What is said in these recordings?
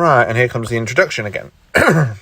Right, and here comes the introduction again. Hi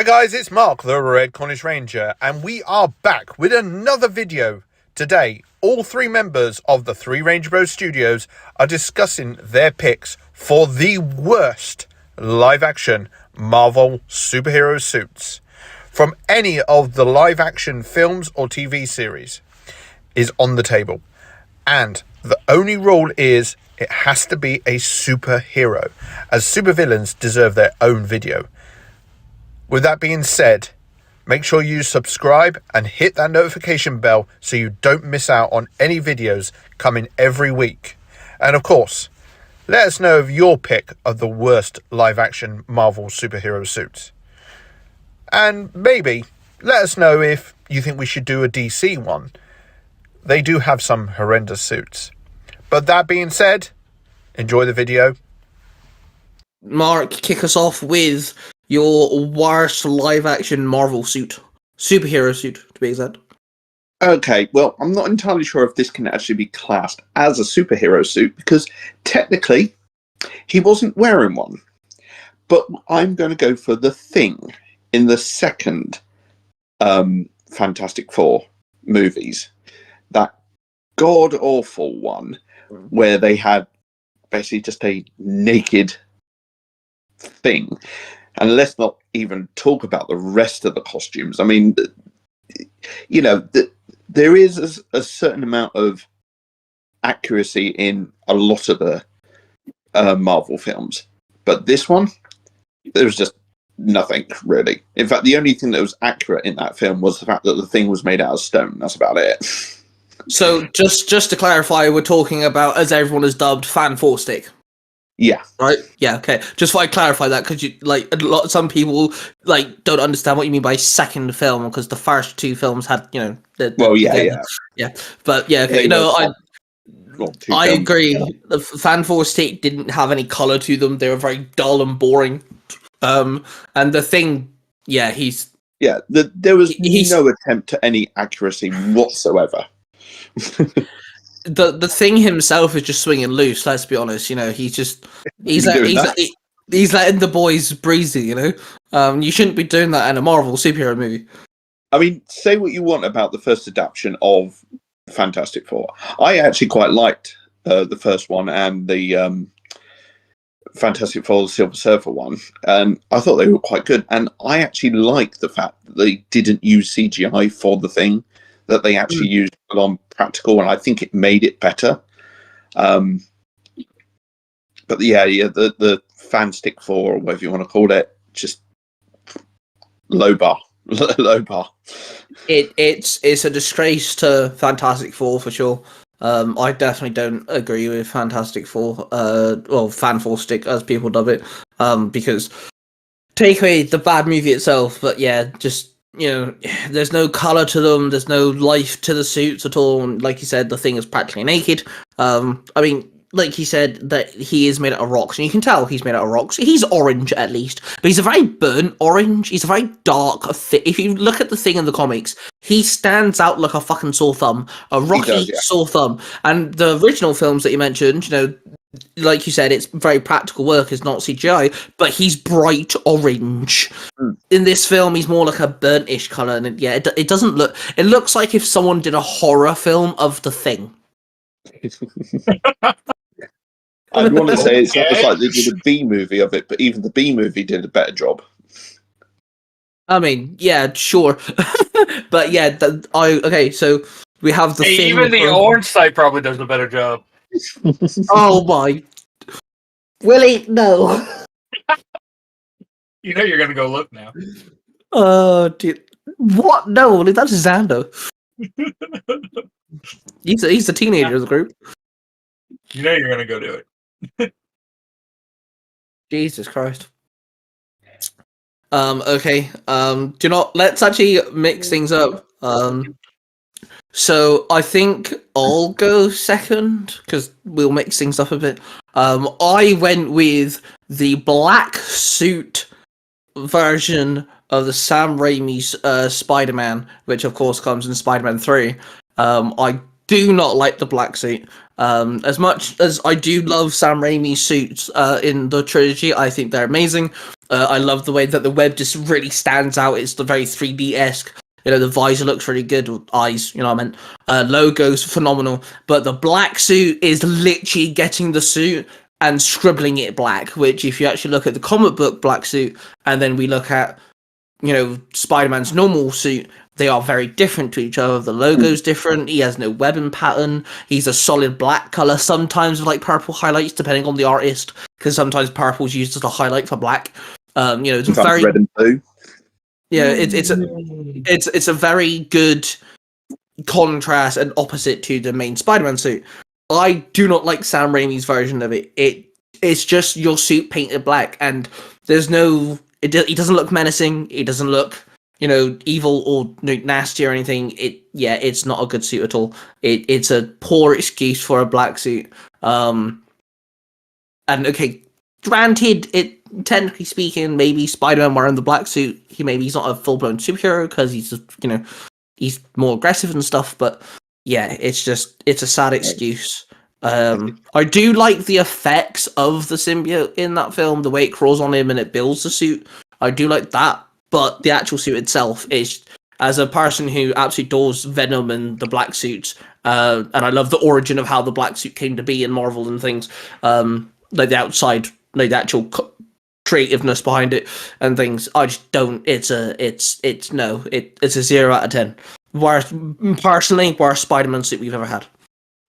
guys, it's Mark, the Red Cornish Ranger, and we are back with another video. Today, all three members of the Three Ranger Bros Studios are discussing their picks for the worst live-action Marvel superhero suits from any of the live-action films or TV series is on the table. And the only rule is it has to be a superhero, as supervillains deserve their own video. With that being said, make sure you subscribe and hit that notification bell so you don't miss out on any videos coming every week. And of course, let us know of your pick of the worst live-action Marvel superhero suits. And maybe let us know if you think we should do a DC one. They do have some horrendous suits. But that being said, enjoy the video. Mark, kick us off with your worst live-action Marvel suit. Superhero suit, to be exact. Okay, well, I'm not entirely sure if this can actually be classed as a superhero suit, because technically, he wasn't wearing one. But I'm going to go for the Thing in the second Fantastic Four movies. That god-awful one where they had basically just a naked Thing. And let's not even talk about the rest of the costumes. I mean, you know, there is a certain amount of accuracy in a lot of the Marvel films. But this one, there was just nothing, really. In fact, the only thing that was accurate in that film was the fact that the Thing was made out of stone. That's about it. So, just to clarify, we're talking about, as everyone has dubbed, Fan Four Stick. Yeah. Right? Yeah, okay. Just thought I'd clarify that, because some people don't understand what you mean by second film, because the first two films had, Yeah. But yeah, okay. I agree. Yeah. The Fan Four Stick didn't have any color to them. They were very dull and boring. And the Thing, yeah, there was no attempt at any accuracy whatsoever. The Thing himself is just swinging loose. Let's be honest. You know, he's letting the boys breathe. You know, you shouldn't be doing that in a Marvel superhero movie. I mean, say what you want about the first adaptation of Fantastic Four. I actually quite liked the first one and the Fantastic Four: The Silver Surfer one, and I thought they were quite good. And I actually like the fact that they didn't use CGI for the Thing, that they actually used it on practical, and I think it made it better. But the Fanstick 4, or whatever you want to call it, just low bar. Low bar. It's a disgrace to Fantastic Four for sure. I definitely don't agree with Fantastic Four, Fan Four Stick as people dub it, because take away the bad movie itself, but yeah, just, you know, there's no color to them, there's no life to the suits at all, and like you said, the Thing is practically naked. I mean, like he said, that he is made out of rocks, and you can tell he's made out of rocks. He's orange, at least, but he's a very burnt orange. He's a very dark, if you look at the Thing in the comics, he stands out like a fucking sore thumb, a rocky sore thumb. And the original films that you mentioned, you know, like you said, it's very practical work, it's not CGI, but he's bright orange. In this film, he's more like a burnt-ish colour, and it doesn't look... It looks like if someone did a horror film of the Thing. I'd want to say it's almost like they did a B movie of it, but even the B movie did a better job. I mean, yeah, sure. But yeah, okay, so we have the Thing... Even the orange side probably does a better job. Oh my... Willie, no. You know you're going to go look now. Oh, dude. What? No, Willie, that's Xander. He's a teenager of the group. You know you're going to go do it. Jesus Christ. Okay. Let's actually mix things up. So I think I'll go second, because we'll mix things up a bit. I went with the black suit version of the Sam Raimi's Spider-Man, which of course comes in Spider-Man 3. I do not like the black suit. As much as I do love Sam Raimi's suits in the trilogy, I think they're amazing. I love the way that the web just really stands out. It's the very 3D-esque. You know, the visor looks really good, with eyes, you know what I meant. Logo's phenomenal, but the black suit is literally getting the suit and scribbling it black, which if you actually look at the comic book black suit, and then we look at, you know, Spider-Man's normal suit, they are very different to each other. The logo's different, he has no webbing pattern, he's a solid black colour, sometimes with like purple highlights, depending on the artist, because sometimes purple's used as a highlight for black. You know, it's Sometimes very... red and blue. Yeah, it's a very good contrast and opposite to the main Spider-Man suit. I do not like Sam Raimi's version of it. It's just your suit painted black, and there's no. He doesn't look menacing. He doesn't look, you know, evil or nasty or anything. It's not a good suit at all. It's a poor excuse for a black suit. And okay, granted, technically speaking, maybe Spider-Man wearing the black suit, he's not a full-blown superhero because he's just, you know, he's more aggressive and stuff. But yeah, it's a sad excuse. I do like the effects of the symbiote in that film, the way it crawls on him and it builds the suit. I do like that, but the actual suit itself is, as a person who absolutely adores Venom and the black suits, and I love the origin of how the black suit came to be in Marvel and things, like the outside, like the actual creativeness behind it and things. I just don't. It's a 0 out of 10. Worst Spider-Man suit we've ever had.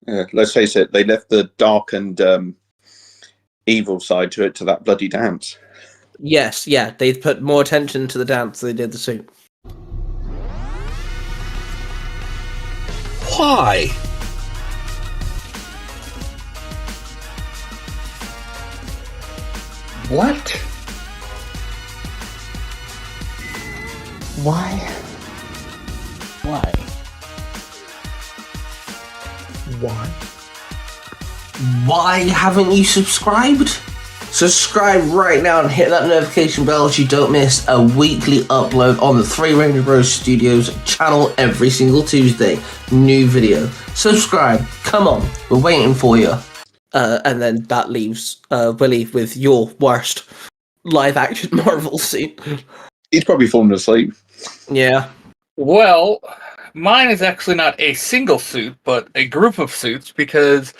Yeah, let's face it, they left the dark and evil side to it, to that bloody dance. Yes, yeah, they put more attention to the dance than they did the suit. Why? What? Why? Why? Why? Why haven't you subscribed? Subscribe right now and hit that notification bell so you don't miss a weekly upload on the Three Ranger Bros Studios channel every single Tuesday. New video. Subscribe. Come on. We're waiting for you. And then that leaves Willie with your worst live-action Marvel suit. He's probably fallen asleep. Yeah. Well, mine is actually not a single suit, but a group of suits, because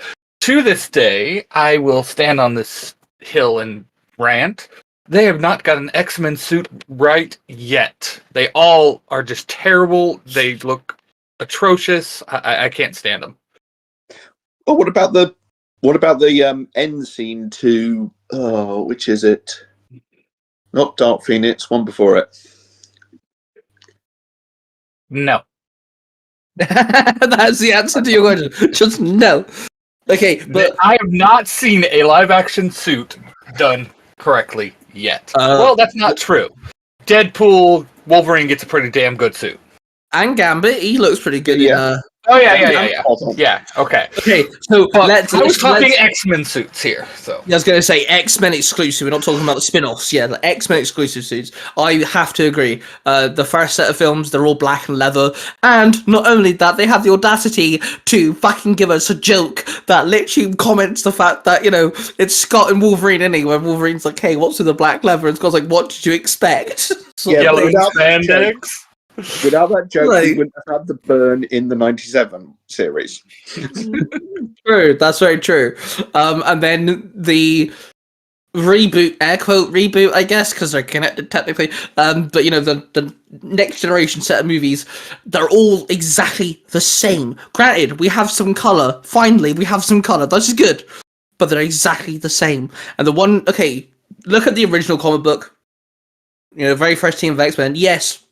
to this day, I will stand on this hill and rant. They have not got an X-Men suit right yet. They all are just terrible. They look atrocious. I can't stand them. Oh, what about the end scene to which is it? Not Dark Phoenix, one before it. No. That's the answer to your question. Just no. Okay, but I have not seen a live-action suit done correctly yet. Well, that's not true. Deadpool, Wolverine gets a pretty damn good suit. And Gambit, he looks pretty good Yeah. in Oh yeah. Yeah, okay. Okay, so I was talking X-Men suits here, so. I was going to say X-Men exclusive. We're not talking about the spin-offs. Yeah, the X-Men exclusive suits. I have to agree. The first set of films, they're all black and leather. And not only that, they have the audacity to fucking give us a joke that literally comments the fact that, you know, it's Scott and Wolverine anyway. Wolverine's like, hey, what's with the black leather? And Scott's like, what did you expect? Yeah, Yellow without that spandex. Without that joke, Like- we wouldn't have had the burn in the 97 series. True, that's very true. And then the reboot, air quote reboot, I guess, because they're connected technically. But you know, the next generation set of movies, they're all exactly the same. Granted, we have some color. Finally, we have some color. This is good, but they're exactly the same. And the one, okay, look at the original comic book. You know, very first team of X-Men. Yes.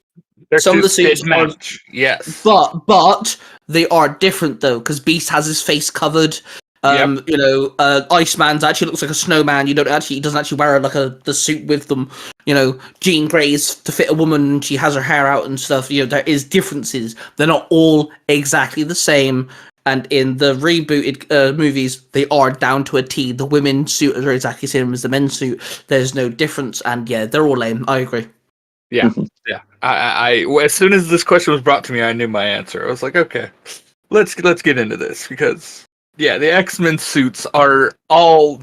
Some of the suits match. Yes. But they are different though, because Beast has his face covered. Yep. You know, Iceman's actually looks like a snowman. He doesn't actually wear the suit with them. You know, Jean Grey's to fit a woman, and she has her hair out and stuff. You know, there is differences. They're not all exactly the same. And in the rebooted movies, they are down to a T. The women's suit are exactly the same as the men's suit. There's no difference, and yeah, they're all lame. I agree. Yeah, yeah. I as soon as this question was brought to me, I knew my answer. I was like, okay, let's get into this, because the X-Men suits are all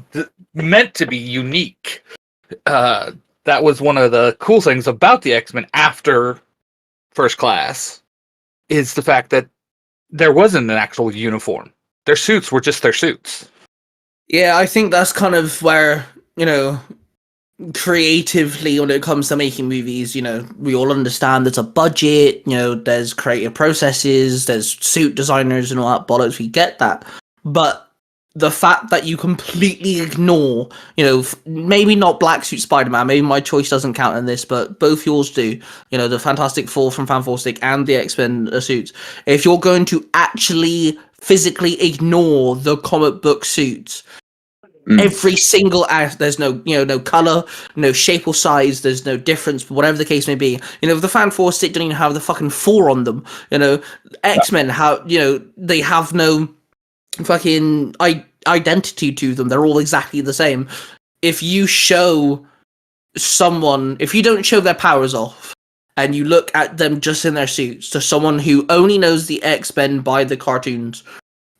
meant to be unique. That was one of the cool things about the X-Men after First Class, is the fact that there wasn't an actual uniform. Their suits were just their suits. Yeah, I think that's kind of where, creatively, when it comes to making movies, we all understand there's a budget, there's creative processes, there's suit designers and all that bollocks. We get that. But the fact that you completely ignore, maybe not Black Suit Spider-Man, maybe my choice doesn't count in this, but both yours do, the Fantastic Four from Fantastic and the X-Men suits. If you're going to actually physically ignore the comic book suits, every single act, there's no no color, no shape or size, there's no difference, whatever the case may be. The Fan Stick don't even have the fucking 4 on them. X-Men have they have no fucking identity to them. They're all exactly the same. If you show someone, if you don't show their powers off and you look at them just in their suits to someone who only knows the X-Men by the cartoons,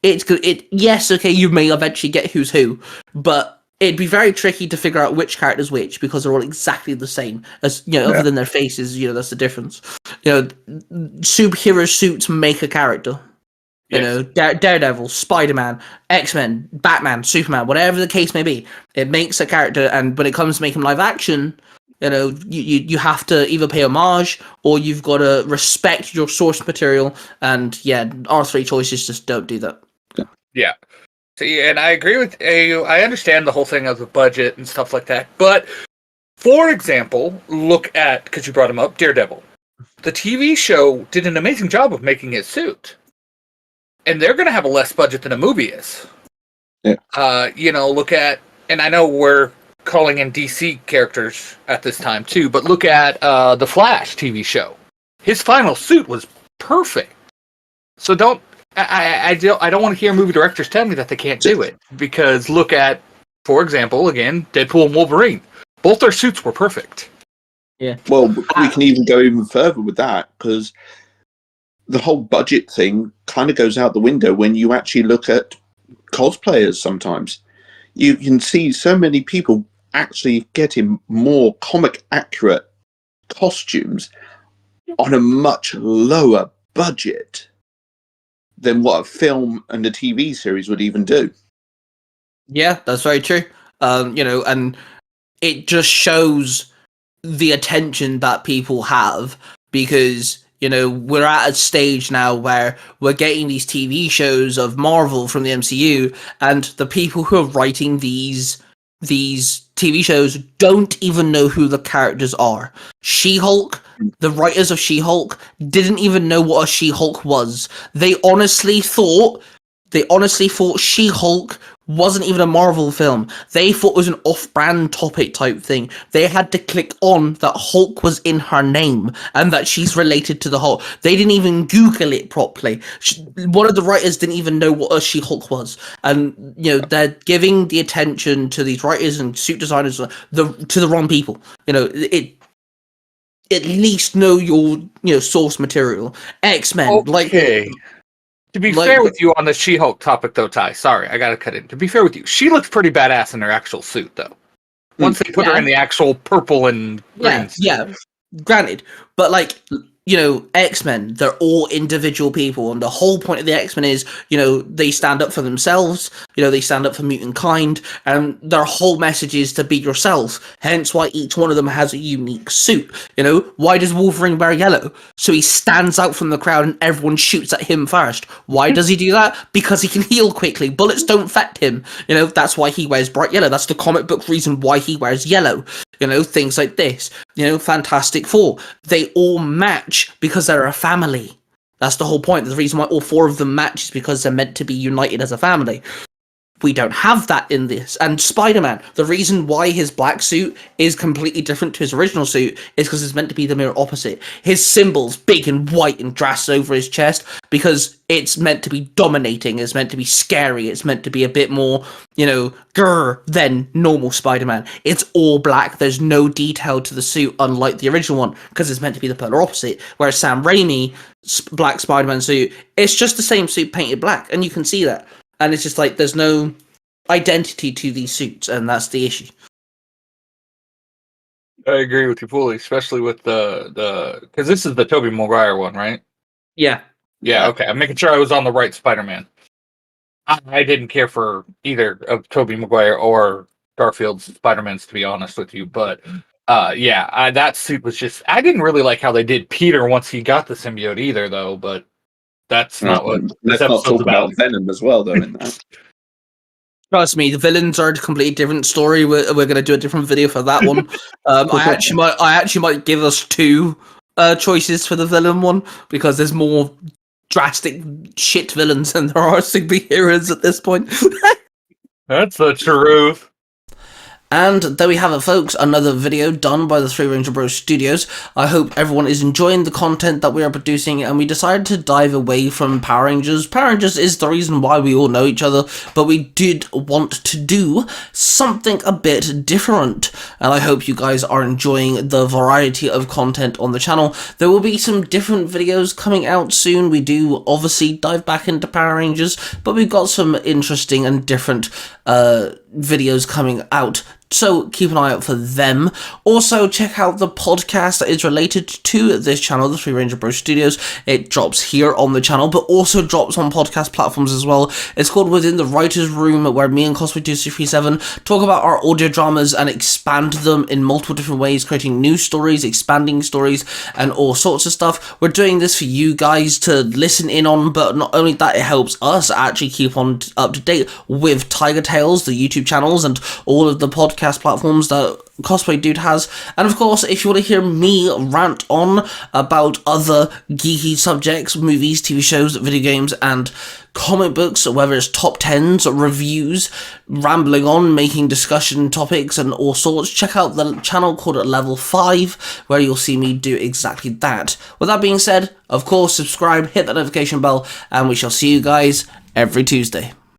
yes, okay, you may eventually get who's who, but it'd be very tricky to figure out which character's which, because they're all exactly the same. As other than their faces, that's the difference. Superhero suits make a character. Yes. Daredevil, Spider-Man, X-Men, Batman, Superman, whatever the case may be, it makes a character. And when it comes to making live action, you have to either pay homage or you've got to respect your source material. And our 3 choices just don't do that. Yeah. See, and I agree with you. I understand the whole thing of the budget and stuff like that. But, for example, look at, because you brought him up, Daredevil. The TV show did an amazing job of making his suit. And they're going to have a less budget than a movie is. Yeah. Look at, and I know we're calling in DC characters at this time too, but look at the Flash TV show. His final suit was perfect. So I don't want to hear movie directors tell me that they can't do it, because look at, for example, again, Deadpool and Wolverine. Both their suits were perfect. Yeah. Well, we can even go even further with that, because the whole budget thing kind of goes out the window when you actually look at cosplayers. Sometimes you can see so many people actually getting more comic accurate costumes on a much lower budget than what a film and a TV series would even do. Yeah, that's very true. And it just shows the attention that people have, because we're at a stage now where we're getting these TV shows of Marvel from the MCU, and the people who are writing these TV shows don't even know who the characters are. She-Hulk, the writers of She-Hulk didn't even know what a She-Hulk was. They honestly thought She-Hulk wasn't even a Marvel film. They thought it was an off-brand topic type thing. They had to click on that Hulk was in her name and that she's related to the Hulk. They didn't even Google it properly. One of the writers didn't even know what a She-Hulk was. And, they're giving the attention to these writers and suit designers to the wrong people. At least know your source material. X-Men, okay. To be fair with you on the She-Hulk topic, though, Ty, sorry, I gotta cut in. To be fair with you, she looks pretty badass in her actual suit, though. Once they put her in the actual purple and green suit. Yeah, granted. But, X-Men, they're all individual people, and the whole point of the X-Men is, they stand up for themselves, they stand up for mutant kind, and their whole message is to be yourself, hence why each one of them has a unique suit. Why does Wolverine wear yellow? So he stands out from the crowd and everyone shoots at him first. Why does he do that? Because he can heal quickly. Bullets don't affect him. That's why he wears bright yellow. That's the comic book reason why he wears yellow. Things like this. Fantastic Four. They all match because they're a family. That's the whole point. The reason why all 4 of them match is because they're meant to be united as a family. We don't have that in this. And Spider-Man, the reason why his black suit is completely different to his original suit is because it's meant to be the mirror opposite. His symbol's big and white and dressed over his chest because it's meant to be dominating, it's meant to be scary, it's meant to be a bit more, grr than normal Spider-Man. It's all black, there's no detail to the suit, unlike the original one, because it's meant to be the polar opposite. Whereas Sam Raimi's black Spider-Man suit, it's just the same suit painted black, and you can see that. and it's just like there's no identity to these suits, and that's the issue. I agree with you fully, especially with the because this is the Tobey Maguire one, right? Yeah. Yeah, okay. I'm making sure I was on the right Spider-Man. I didn't care for either of Tobey Maguire or Garfield's Spider-Mans, to be honest with you, but that suit was just. I didn't really like how they did Peter once he got the symbiote either, though. But that's not what Let's this not episode's talk about Venom as well, though. In that. Trust me, the villains are a completely different story. We're going to do a different video for that one. I actually might give us two choices for the villain one, because there's more drastic shit villains than there are superheroes at this point. That's the truth. And there we have it, folks, another video done by the Three Ranger Bros Studios. I hope everyone is enjoying the content that we are producing, and we decided to dive away from Power Rangers. Power Rangers is the reason why we all know each other, but we did want to do something a bit different, and I hope you guys are enjoying the variety of content on the channel. There will be some different videos coming out soon. We do obviously dive back into Power Rangers, but we've got some interesting and different videos coming out, so keep an eye out for them. Also, check out the podcast that is related to this channel, the Three Ranger Bros Studios. It drops here on the channel, but also drops on podcast platforms as well. It's called Within the Writer's Room, where me and Cosplay2337 talk about our audio dramas and expand them in multiple different ways, creating new stories, expanding stories, and all sorts of stuff. We're doing this for you guys to listen in on, but not only that, it helps us actually keep on up to date with Tiger Tales, the YouTube channels, and all of the podcast platforms that Cosplay Dude has. And of course, if you want to hear me rant on about other geeky subjects, movies, TV shows, video games, and comic books, whether it's top 10s, reviews, rambling on, making discussion topics, and all sorts, check out the channel called Level 5, where you'll see me do exactly that. With that being said, of course, subscribe, hit that notification bell, and we shall see you guys every Tuesday.